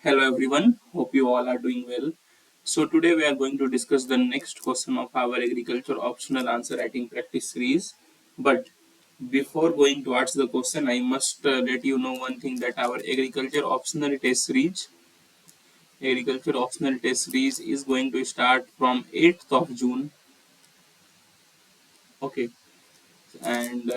Hello everyone, hope you all are doing well. So today we are going to discuss the next question of our agriculture optional answer writing practice series. But before going towards the question, I must let you know one thing that our agriculture optional test series is going to start from 8th of June. Okay, and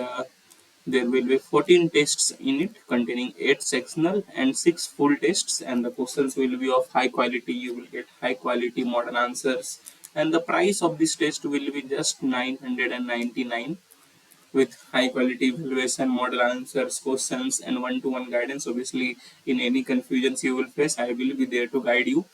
there will be 14 tests in it containing 8 sectional and 6 full tests, and the questions will be of high quality. You will get high quality modern answers, and the price of this test will be just 999 with high quality evaluation, model answers, questions, and one-to-one guidance. Obviously, in any confusions you will face, I will be there to guide you.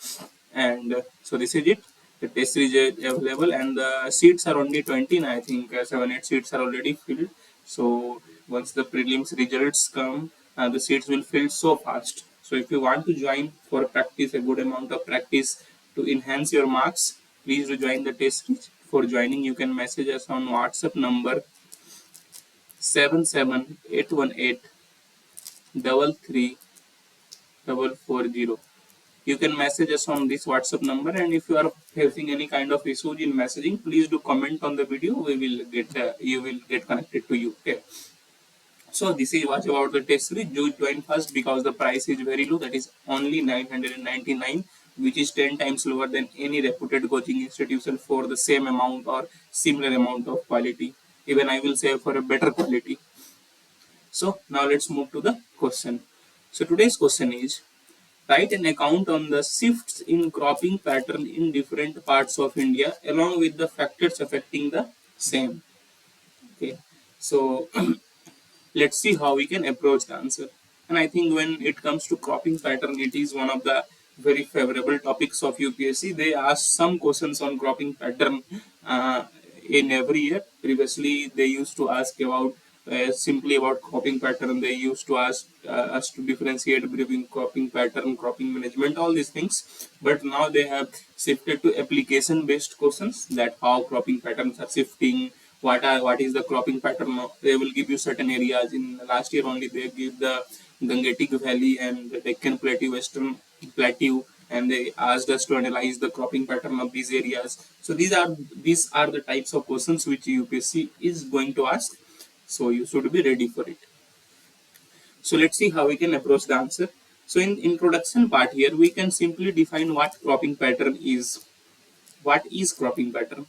And so this is it. The test is available, and the seats are only 20. And I think 7 8 seats are already filled. So once the prelims results come, the seats will fill so fast. So if you want to join for practice, a good amount of practice to enhance your marks, please do join the test series. For joining, you can message us on WhatsApp number 77818 33440. You can message us on this WhatsApp number, and if you are facing any kind of issues in messaging, please do comment on the video. We will get you will get connected to you. Okay. So this is what about the test series. Do join first because the price is very low. That is only 999, which is 10 times lower than any reputed coaching institution for the same amount or similar amount of quality. Even I will say for a better quality. So now let's move to the question. So today's question is, write an account on the shifts in cropping pattern in different parts of India along with the factors affecting the same. Okay. So let's see how we can approach the answer. And I think when it comes to cropping pattern, it is one of the very favorable topics of UPSC. They ask some questions on cropping pattern in every year. Previously, they used to ask about simply about cropping pattern. They used to ask us to differentiate between cropping pattern, cropping management, all these things. But now they have shifted to application-based questions, that how cropping patterns are shifting, what is the cropping pattern now. They will give you certain areas. In last year only they give the Gangetic Valley and the Deccan Plateau, Western Plateau, and they asked us to analyze the cropping pattern of these areas. So these are the types of questions which UPSC is going to ask. So you should be ready for it. So let's see how we can approach the answer. So in introduction part here, we can simply define what cropping pattern is. What is cropping pattern?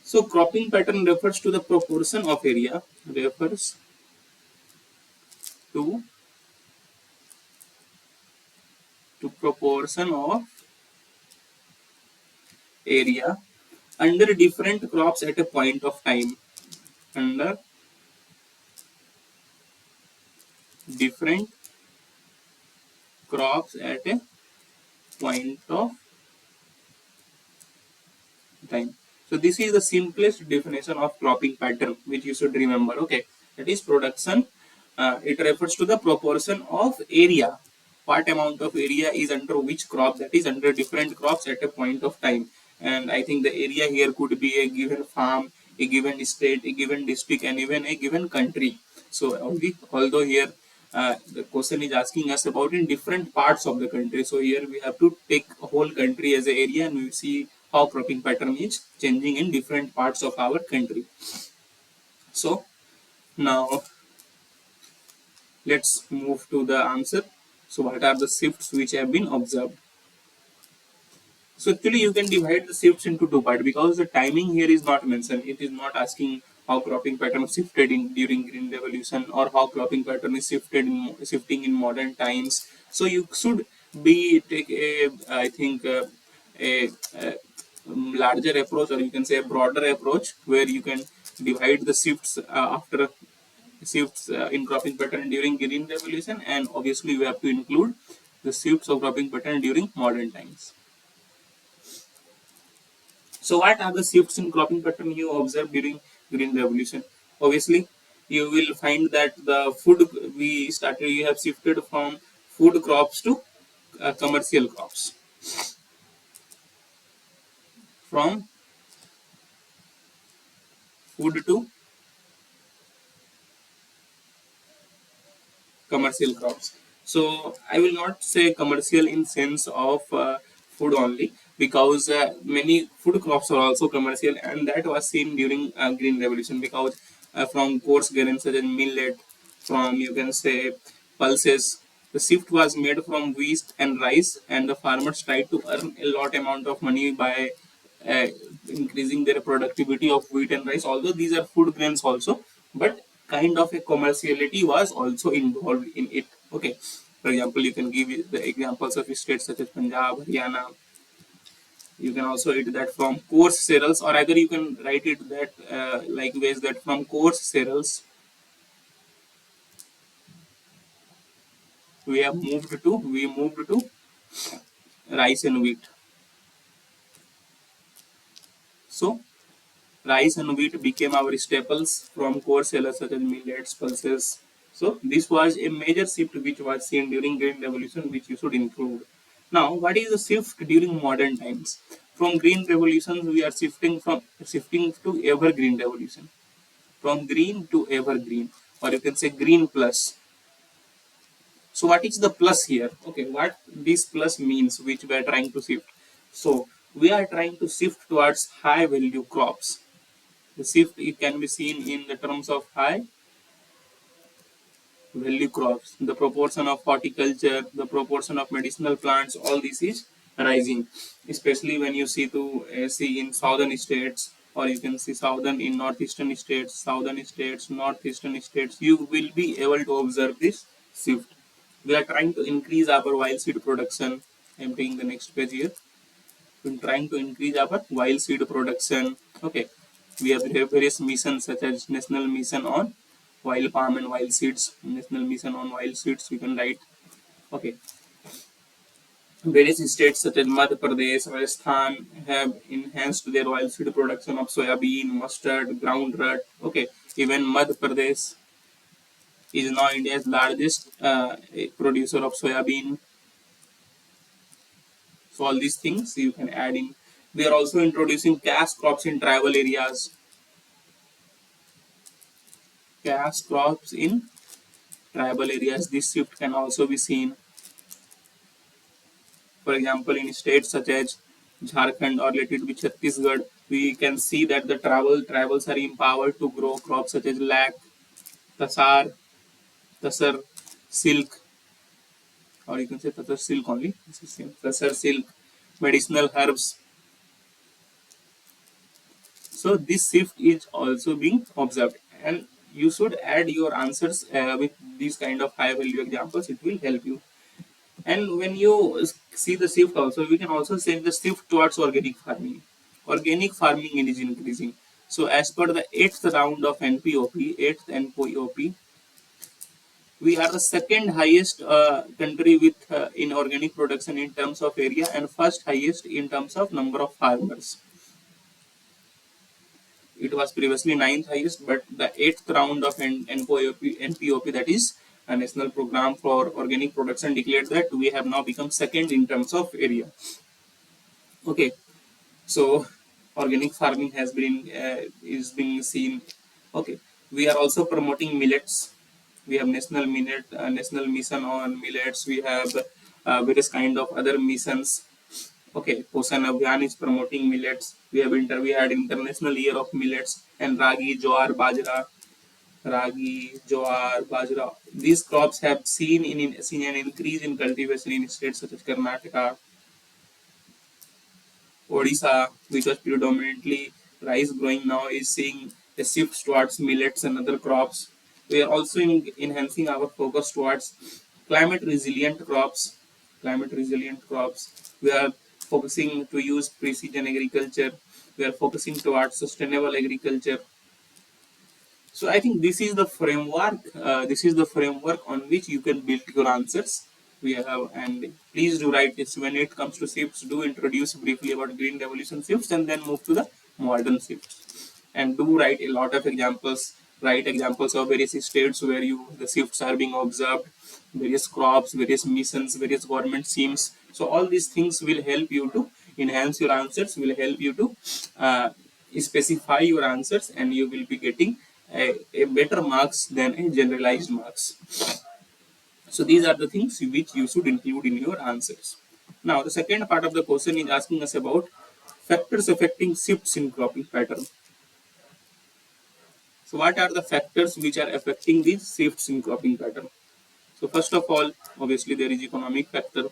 So cropping pattern refers to the proportion of area, refers to proportion of area under different crops at a point of time, under different crops at a point of time. So this is the simplest definition of cropping pattern which you should remember. Okay, that is production. It refers to the proportion of area, what amount of area is under which crop, that is under different crops at a point of time. And I think the area here could be a given farm, a given state, a given district, and even a given country. So although here the question is asking us about in different parts of the country, so here we have to take a whole country as an area, and we see how cropping pattern is changing in different parts of our country. So now let's move to the answer. So what are the shifts which have been observed? So actually you can divide the shifts into two parts because the timing here is not mentioned. It is not asking how cropping pattern shifted in during green revolution or how cropping pattern is shifting in modern times. So you should be take a I think a larger approach, or you can say a broader approach, where you can divide the shifts after shifts in cropping pattern during green revolution, and obviously we have to include the shifts of cropping pattern during modern times. So what are the shifts in cropping pattern you observe during green revolution? Obviously you will find that the food we have shifted from food crops to commercial crops, from food to commercial crops. So I will not say commercial in sense of food only, because many food crops are also commercial, and that was seen during green revolution, because from coarse grains such as millet, from you can say pulses, the shift was made from wheat and rice, and the farmers tried to earn a lot amount of money by uh, increasing their productivity of wheat and rice, although these are food grains also, but kind of a commerciality was also involved in it. Okay, for example, you can give the examples of states such as Punjab, Haryana. You can also eat that from coarse cereals, or either you can write it that like ways that from coarse cereals we moved to rice and wheat. So rice and wheat became our staples from core cereals such as millets, pulses. So this was a major shift which was seen during Green Revolution, which you should include. Now, what is the shift during modern times? From Green Revolutions, we are shifting to Evergreen Revolution. From green to evergreen, or you can say green plus. So what is the plus here? Okay, what this plus means, which we are trying to shift. So we are trying to shift towards high value crops. The shift it can be seen in the terms of high value crops. The proportion of horticulture, the proportion of medicinal plants, all this is rising. Especially when you see in southern states, or you can see southern in southern states, northeastern states, you will be able to observe this shift. We are trying to increase our wild seed production. I am taking the next page here. We're trying to increase our wild seed production. Okay, we have various missions such as National Mission on Wild Palm and Wild Seeds, National Mission on Wild Seeds. You can write. Okay, various states such as Madhya Pradesh, Rajasthan have enhanced their wild seed production of soybean, mustard, groundnut. Okay, even Madhya Pradesh is now India's largest producer of soybean. So all these things you can add in. We are also introducing cash crops in tribal areas. Cash crops in tribal areas. This shift can also be seen. For example, in states such as Jharkhand or let it be Chhattisgarh, we can see that the tribals are empowered to grow crops such as lac, tasar, tasar, silk, or you can say tasar silk only. This is same. Tasar silk, medicinal herbs. So this shift is also being observed, and you should add your answers with these kind of high value examples. It will help you. And when you see the shift also, we can also say the shift towards organic farming. Organic farming is increasing. So as per the eighth NPOP, we are the second highest country with in organic production in terms of area, and first highest in terms of number of farmers. It was previously ninth highest, but the eighth round of NPOP, that is a national program for organic production, declared that we have now become second in terms of area. Okay, so organic farming has been is being seen. Okay, we are also promoting millets. We have national mission on millets. We have various kind of other missions. Okay, Posan Abhiyan is promoting millets. We had International Year of Millets, and ragi, jowar, bajra. These crops have seen an increase in cultivation in states such as Karnataka, Odisha, which was predominantly rice growing, now is seeing a shift towards millets and other crops. We are also enhancing our focus towards climate resilient crops. Climate resilient crops. We are focusing to use precision agriculture. We are focusing towards sustainable agriculture. So I think this is the framework. This is the framework on which you can build your answers. We have, and please do write this when it comes to shifts. Do introduce briefly about green revolution shifts, and then move to the modern shifts. And do write a lot of examples. Write examples of various states where the shifts are being observed, various crops, various missions, various government schemes. So all these things will help you to enhance your answers. Will help you to specify your answers, and you will be getting a better marks than a generalized marks. So these are the things which you should include in your answers. Now the second part of the question is asking us about factors affecting shifts in cropping pattern. So what are the factors which are affecting these shifts in cropping pattern? So first of all, obviously there is economic factor.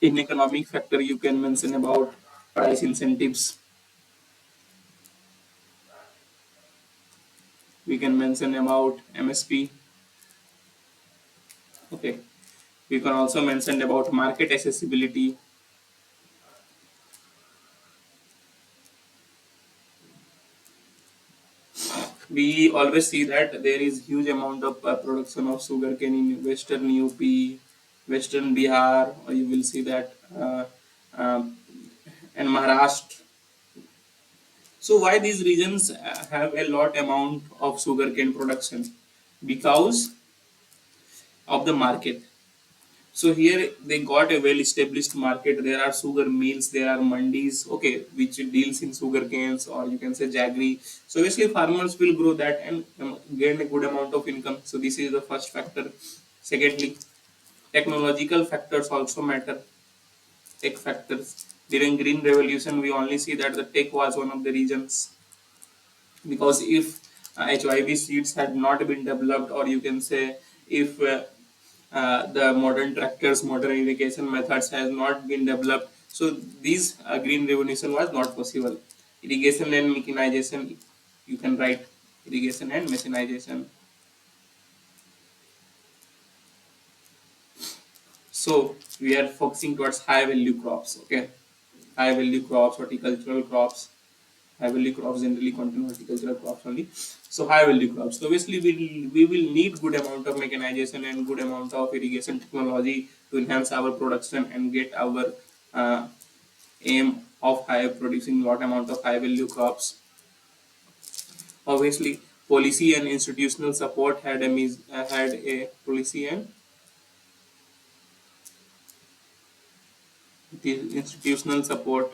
In economic factor, you can mention about price incentives. We can mention about MSP. Okay. We can also mention about market accessibility. We always see that there is huge amount of production of sugarcane in Western UP, Western Bihar, or you will see that um, in Maharashtra. So why these regions have a lot amount of sugarcane production? Because of the market. So here they got a well-established market. There are sugar mills, there are mandis, okay, which deals in sugar canes, or you can say jaggery. So obviously farmers will grow that and gain a good amount of income. So this is the first factor. Secondly, technological factors also matter. Tech factors. During Green Revolution, we only see that the tech was one of the reasons, because if HIV seeds had not been developed, or you can say if the modern tractors, modern irrigation methods has not been developed, so this green revolution was not possible. Irrigation and mechanization, you can write irrigation and mechanization. So we are focusing towards high value crops, okay, high value crops, horticultural crops. High value crops generally contain horticultural crops only. So high value crops. So obviously we will need good amount of mechanization and good amount of irrigation technology to enhance our production and get our uh, aim of high producing lot amount of high value crops. Obviously, policy and institutional support had a policy and the institutional support.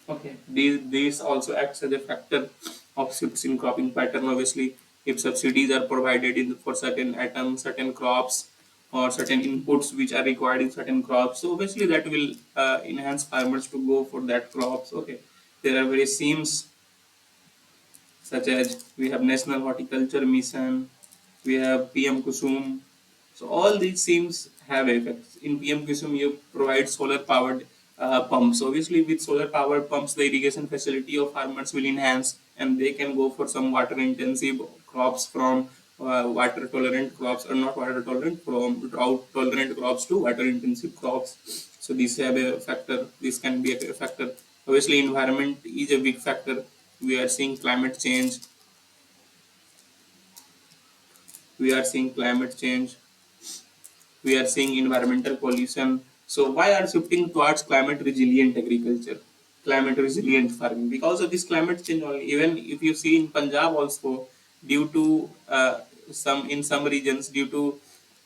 Okay, these also acts as a factor of shifts in cropping pattern. Obviously, if subsidies are provided for certain items, certain crops, or certain inputs which are required in certain crops, so obviously that will enhance farmers to go for that crops. Okay, there are various schemes such as we have National Horticulture Mission, we have PM Kusum. So all these schemes have effects. In PM Kusum, you provide solar powered pumps. Obviously, with solar powered pumps, the irrigation facility of farmers will enhance, and they can go for some water intensive crops from water tolerant crops, or not water tolerant, from drought tolerant crops to water intensive crops. So these have a factor. This can be a factor. Obviously, environment is a big factor. We are seeing climate change. We are seeing climate change. We are seeing environmental pollution. So why are shifting towards climate resilient agriculture, climate resilient farming? Because of this climate change only. Even if you see in Punjab also, due to some regions, due to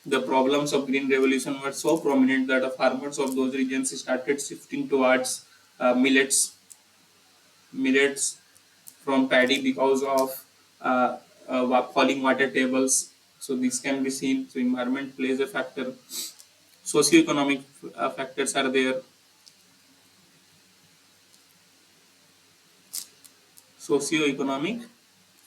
the problems of green revolution were so prominent that the farmers of those regions started shifting towards millets from paddy because of falling water tables. So this can be seen. So environment plays a factor. Socioeconomic factors are there. Socioeconomic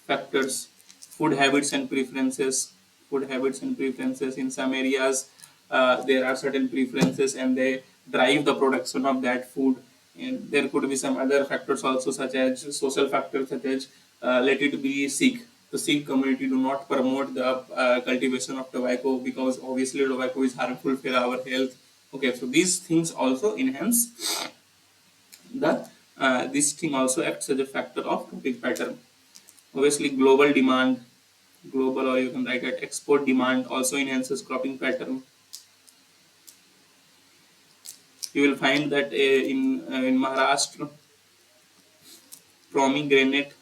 factors, food habits and preferences. Food habits and preferences, in some areas there are certain preferences and they drive the production of that food. And there could be some other factors also, such as social factors, such as let it be Sikh. The Sikh community do not promote the cultivation of tobacco, because obviously tobacco is harmful for our health. Okay, so these things also enhance the this thing also acts as a factor of cropping pattern. Obviously, global demand, global, or you can write it export demand, also enhances cropping pattern. You will find that in Maharashtra, pomegranate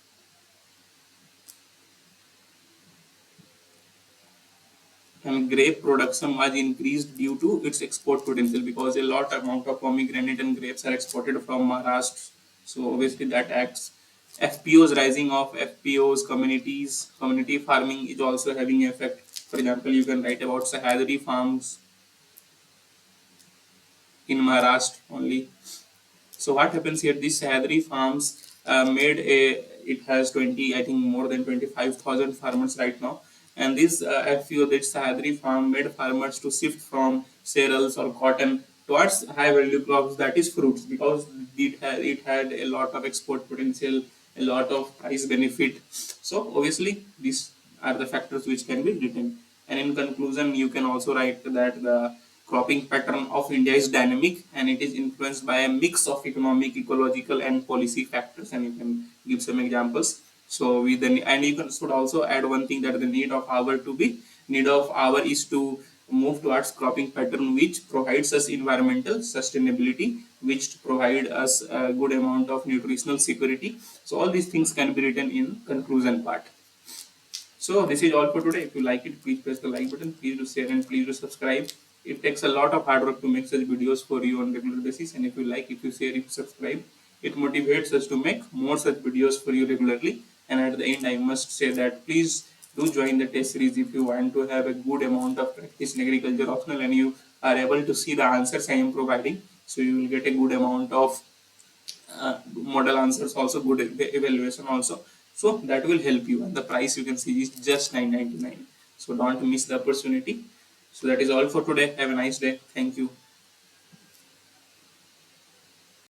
and grape production was increased due to its export potential, because a lot amount of pomegranate and grapes are exported from Maharashtra. So obviously that acts. FPOs, rising of FPOs, community farming is also having effect. For example, you can write about Sahyadri farms in Maharashtra only. So what happens here? These Sahyadri farms made a. It has 20, I think more than 25,000 farmers right now. And this FPO, that Sahyadri farm, made farmers to shift from cereals or cotton towards high value crops, that is fruits, because it had a lot of export potential, a lot of price benefit. So obviously these are the factors which can be written. And in conclusion, you can also write that the cropping pattern of India is dynamic and it is influenced by a mix of economic, ecological, and policy factors. And you can give some examples. So we then, and you can should also add one thing, that the need of our is to move towards cropping pattern which provides us environmental sustainability, which provide us a good amount of nutritional security. So all these things can be written in conclusion part. So this is all for today. If you like it, please press the like button. Please do share and please do subscribe. It takes a lot of hard work to make such videos for you on regular basis. And if you like, if you share, if you subscribe, it motivates us to make more such videos for you regularly. And at the end, I must say that please do join the test series if you want to have a good amount of practice in agriculture optional and you are able to see the answers I am providing. So you will get a good amount of model answers, also good evaluation also. So that will help you, and the price you can see is just 9.99. So don't miss the opportunity. So that is all for today. Have a nice day. Thank you.